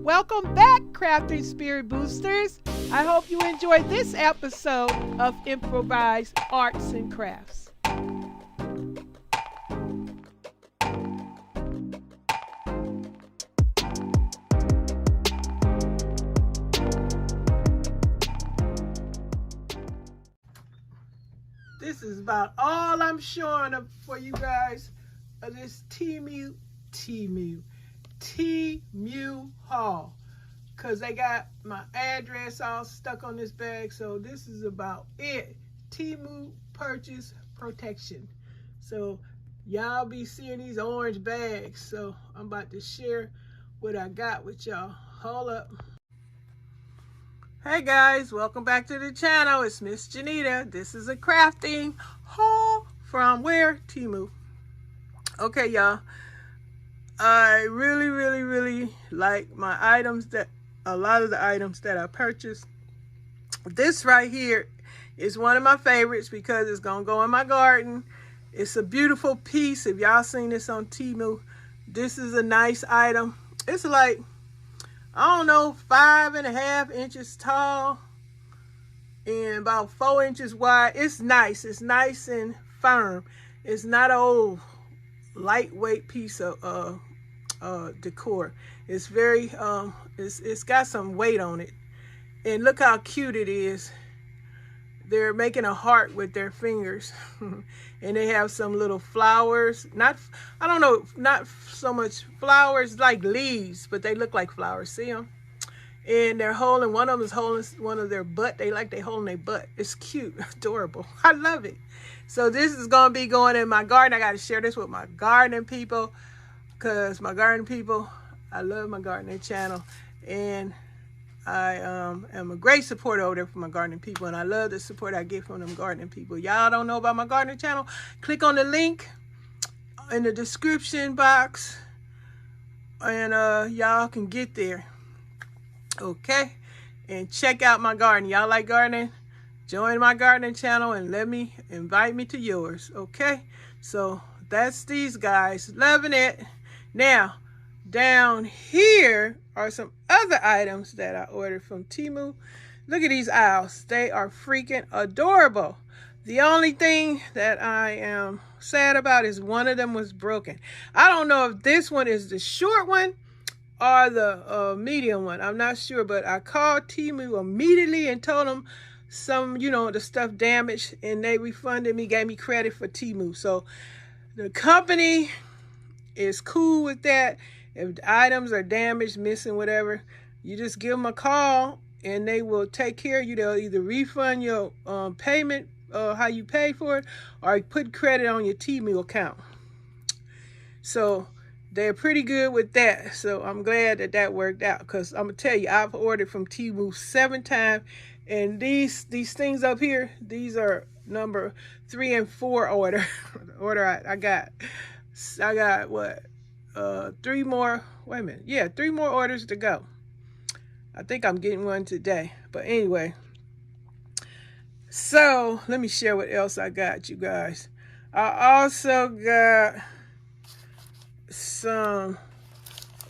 Welcome back, Crafting Spirit Boosters. I hope you enjoyed this episode of Improvised Arts and Crafts. This is about all I'm showing up for you guys of this Temu haul, because they got my address all stuck on this bag. So this is about it. Temu purchase protection. So y'all be seeing these orange bags. So I'm about to share what I got with y'all. Hold up. Hey guys, welcome back to the channel. It's Miss Janita. This is a crafting haul from where? Temu. Okay, y'all. I really like my items, that a lot of the items that I purchased. This right here is one of my favorites because it's gonna go in my garden. It's a beautiful piece. If y'all seen this on Temu, this is a nice item. It's like, I don't know, 5.5 inches tall and about 4 inches wide. It's nice. It's nice and firm. It's not an old lightweight piece of decor. It's very it's got some weight on it, and look how cute it is. They're making a heart with their fingers and they have some little flowers, not, I don't know, not so much flowers like leaves, but they look like flowers. See them? And they're holding, one of them is holding one of their butt. They holding their butt. It's cute, adorable. I love it. So this is going to be going in my garden. I got to share this with my gardening people, because my gardening people, I love my gardening channel, and I am a great supporter over there for my gardening people, and I love the support I get from them gardening people. Y'all don't know about my gardening channel? Click on the link in the description box, and y'all can get there. Okay, and check out my garden. Y'all like gardening? Join my gardening channel and invite me to yours. Okay, so that's these guys. Loving it. Now, down here are some other items that I ordered from Temu. Look at these owls. They are freaking adorable. The only thing that I am sad about is one of them was broken. I don't know if this one is the short one or the medium one. I'm not sure, but I called Temu immediately and told them some, the stuff damaged, and they refunded me, gave me credit for Temu. So the company is cool with that. If the items are damaged, missing, whatever, you just give them a call and they will take care of you. They'll either refund your payment, how you pay for it, or put credit on your Temu account. So they're pretty good with that. So I'm glad that that worked out, because I'm gonna tell you, I've ordered from Temu 7 times, and these things up here, these are number 3 and 4 order. I got what? 3 more, wait a minute. Yeah, 3 more orders to go. I think I'm getting one today. But anyway, so let me share what else I got, you guys. I also got some,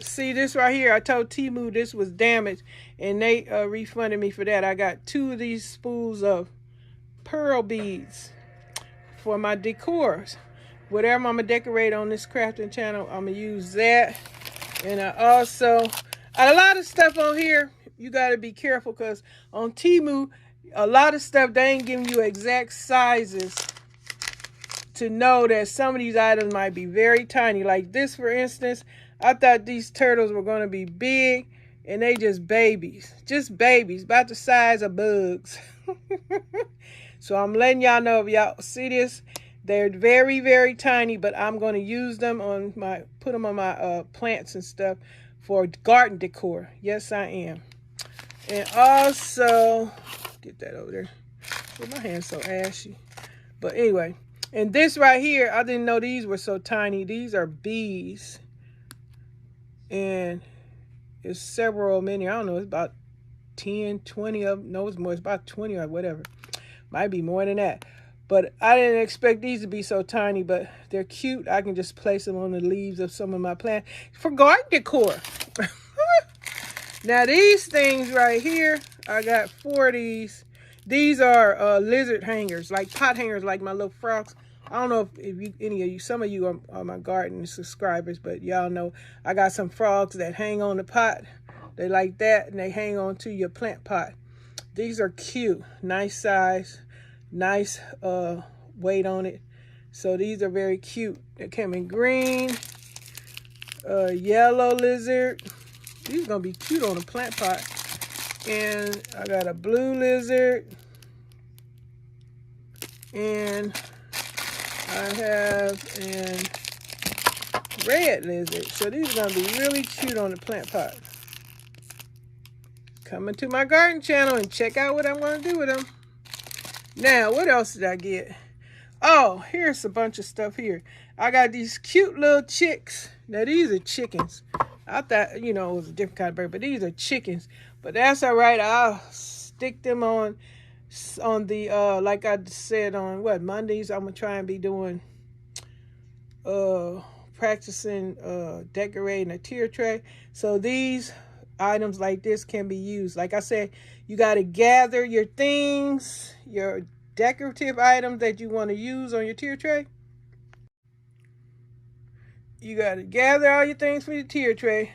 see this right here, I told Temu this was damaged, and they refunded me for that. I got 2 of these spools of pearl beads for my decors. Whatever I'm gonna decorate on this crafting channel, I'm gonna use that. And I also, a lot of stuff on here, you gotta be careful, because on Temu, a lot of stuff, they ain't giving you exact sizes to know that some of these items might be very tiny. Like this, for instance, I thought these turtles were gonna be big, and they just babies, about the size of bugs. So I'm letting y'all know, if y'all see this, they're very tiny, but I'm going to use them on my, put them on my plants and stuff for garden decor. Yes, I am. And also, get that over there. Oh, my hand's so ashy. But anyway, and this right here, I didn't know these were so tiny. These are bees. And it's several many. I don't know, it's about 10, 20 of them. No, it's more. It's about 20 or whatever. Might be more than that. But I didn't expect these to be so tiny, but they're cute. I can just place them on the leaves of some of my plants for garden decor. Now these things right here, I got 4 of these. These are lizard hangers, like pot hangers, like my little frogs. I don't know if you, any of you, some of you are my garden subscribers, but y'all know I got some frogs that hang on the pot. They like that, and they hang on to your plant pot. These are cute, nice size, nice weight on it. So these are very cute. They come in green, yellow lizard. These are gonna be cute on a plant pot. And I got a blue lizard, and I have a red lizard. So these are gonna be really cute on the plant pot. Come into my garden channel and check out what I'm gonna do with them. Now, what else did I get? Oh, here's a bunch of stuff here. I got these cute little chicks. Now, these are chickens. I thought, you know, it was a different kind of bird, but these are chickens. But that's all right. I'll stick them on the, like I said on, Mondays, I'm going to try and be doing, practicing decorating a tier tray. So these items like this can be used. Like I said, you got to gather your things, your decorative items that you want to use on your tier tray. You got to gather all your things for your tier tray,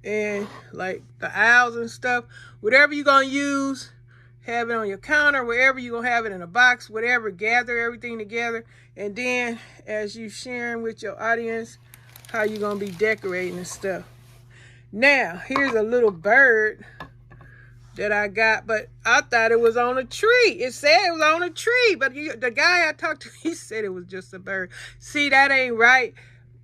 and like the owls and stuff, whatever you're going to use, have it on your counter, wherever you're going to have it in a box, whatever, gather everything together. And then as you sharing with your audience how you're going to be decorating and stuff. Now, here's a little bird that I got, but I thought it was on a tree. It said it was on a tree, but the guy I talked to, he said it was just a bird. See, that ain't right.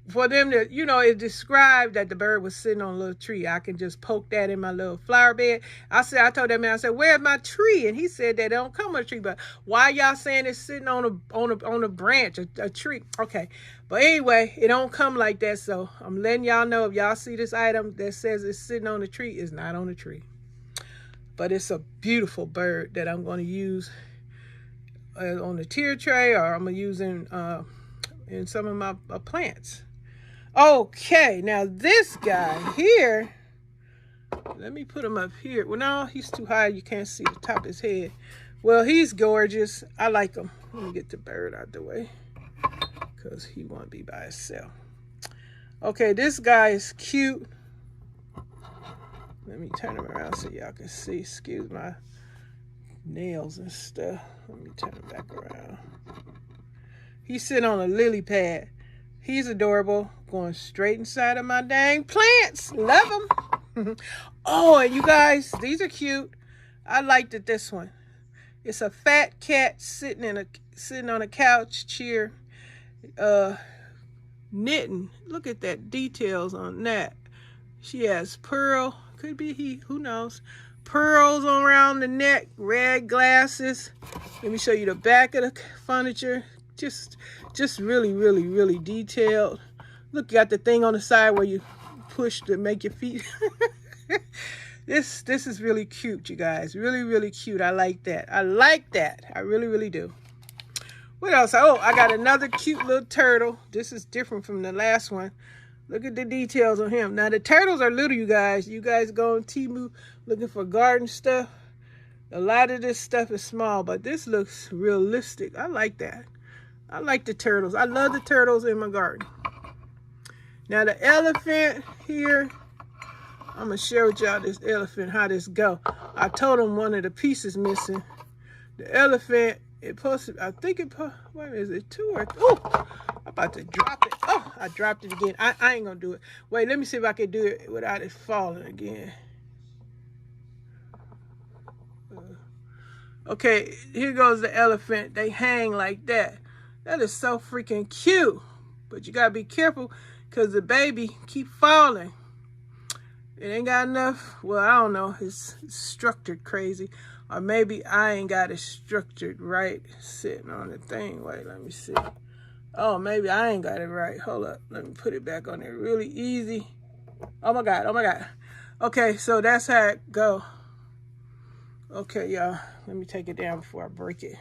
For them to, you know, it described that the bird was sitting on a little tree. I can just poke that in my little flower bed. I told that man, I said, where's my tree? And he said that they don't come on a tree, but why y'all saying it's sitting on a branch, a tree? Okay. But anyway, it don't come like that. So I'm letting y'all know, if y'all see this item that says it's sitting on a tree, it's not on a tree. But it's a beautiful bird that I'm going to use on the tier tray, or I'm going to use in some of my plants. Okay, now this guy here, let me put him up here. Well, no, he's too high. You can't see the top of his head. Well, he's gorgeous. I like him. Let me get the bird out the way because he won't be by himself. Okay, this guy is cute. Let me turn him around so y'all can see. Excuse my nails and stuff. Let me turn him back around. He's sitting on a lily pad. He's adorable. Going straight inside of my dang plants. Love them. Oh, and you guys, these are cute. I liked it, this one. It's a fat cat sitting on a couch chair, knitting. Look at that details on that. She has pearl. Could be he. Who knows? Pearls around the neck. Red glasses. Let me show you the back of the furniture. Just really, really, really detailed. Look, you got the thing on the side where you push to make your feet. This is really cute, you guys. Really, really cute. I like that. I like that. I really, really do. What else? Oh, I got another cute little turtle. This is different from the last one. Look at the details on him. Now, the turtles are little, you guys. You guys go on Temu looking for garden stuff. A lot of this stuff is small, but this looks realistic. I like that. I like the turtles. I love the turtles in my garden. Now the elephant here, I'm going to share with y'all this elephant, how this go. I told him one of the pieces missing. The elephant, it posted, I think it, wait, is it 2 or 3? Oh, I'm about to drop it. Oh, I dropped it again. I ain't going to do it. Wait, let me see if I can do it without it falling again. Okay, here goes the elephant. They hang like that. That is so freaking cute. But you got to be careful because the baby keep falling. It ain't got enough. Well, I don't know. It's structured crazy. Or maybe I ain't got it structured right sitting on the thing. Wait, let me see. Oh, maybe I ain't got it right. Hold up. Let me put it back on there really easy. Oh, my God. Oh, my God. Okay, so that's how it go. Okay, y'all. Let me take it down before I break it.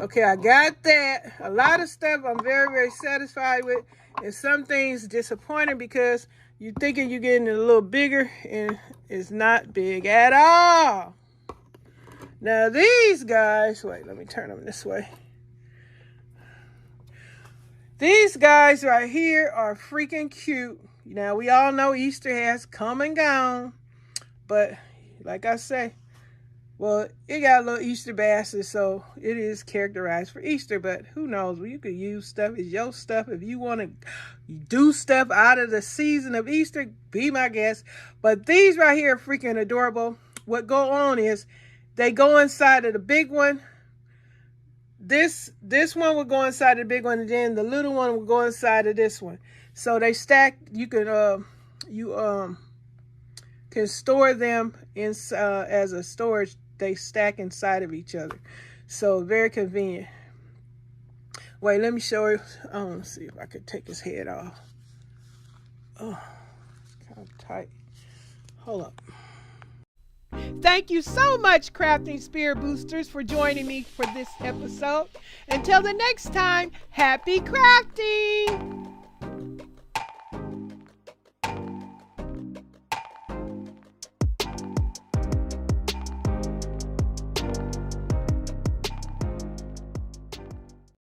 Okay, I got that. A lot of stuff I'm very, very satisfied with. And some things disappointing because You're thinking you're getting it a little bigger, and it's not big at all. Now these guys, wait, let me turn them this way. These guys right here are freaking cute. Now, we all know Easter has come and gone, but like I say, well, it got a little Easter basket, so it is characterized for Easter, but who knows? Well, you could use stuff. It's your stuff. If you want to do stuff out of the season of Easter, be my guest. But these right here are freaking adorable. What go on is they go inside of the big one. This one will go inside the big one, and then the little one will go inside of this one. So they stack. You can can store them in as a storage. They stack inside of each other, so very convenient. Wait, let me show you. Let's see if I could take his head off. Oh, kind of tight. Hold up. Thank you so much, Crafting Spirit Boosters, for joining me for this episode. Until the next time, happy crafting!